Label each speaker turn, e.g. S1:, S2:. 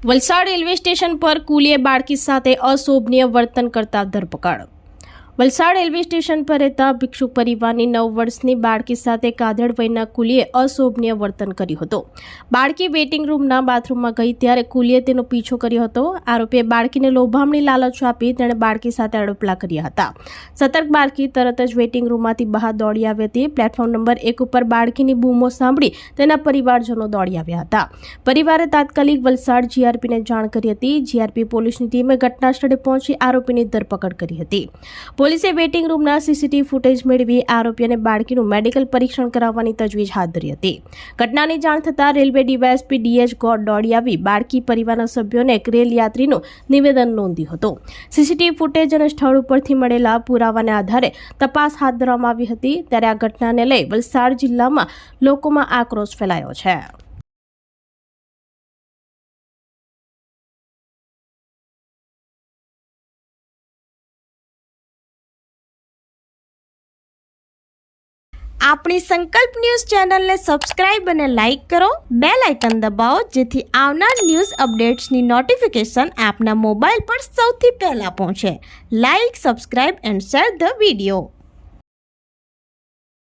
S1: Valsad railway station પર કુલીએ બાળકી સાથે અશોભનીય વર્તન કરતા ધરપકડ। વલસાડ રેલવે સ્ટેશન પર રહેતા ભિક્ષુક પરિવારની 9 વર્ષની બાળકી સાથે કાદળ વયના કુલીએ અશોભનીય વર્તન કર્યું હતું। બાળકી વેઇટિંગ રૂમના બાથરૂમમાં ગઈ ત્યારે કુલીએ તેનો પીછો કર્યો હતો। આરોપીએ બાળકીને લોભામણી લાલચ આપી તેણે બાળકી સાથે અડપલા કર્યા હતા। સતર્ક બાળકી તરત જ વેઇટિંગ રૂમમાંથી બહાર દોડી આવી હતી। પ્લેટફોર્મ નંબર 1 ઉપર બાળકીની બૂમો સાંભળી તેના પરિવારજનો દોડી આવ્યા હતા। પરિવારે તાત્કાલિક વલસાડ જીઆરપીને જાણ કરી હતી। જીઆરપી પોલીસની ટીમે ઘટના સ્થળે પહોંચી આરોપીની ધરપકડ કરી હતી। પોલીસે વેઇટિંગ રૂમના સીસીટીવી ફૂટેજ મેળવી આરોપી અને બાળકીનું મેડિકલ પરીક્ષણ કરાવવાની તજવીજ હાથ ધરી હતી। ઘટનાની જાણ થતાં રેલવે ડીવાયએસપી ડીએચ ગોડ દોડી આવી બાળકી પરિવારના સભ્યોને એક રેલ યાત્રીનું નિવેદન નોંધ્યું હતું। સીસીટીવી ફૂટેજ અને સ્થળ ઉપરથી મળેલા પુરાવાના આધારે તપાસ હાથ ધરવામાં આવી હતી। ત્યારે આ ઘટનાને લઈ વલસાડ જિલ્લામાં લોકોમાં આક્રોશ ફેલાયો છે।
S2: આપણી સંકલ્પ ન્યૂઝ ચેનલને સબસ્ક્રાઇબ અને લાઇક કરો, બેલ આઇકન દબાવો જેથી આવનાર ન્યૂઝ અપડેટ્સની નોટિફિકેશન આપના મોબાઈલ પર સૌથી પહેલા પહોંચે। Like, subscribe and share the video.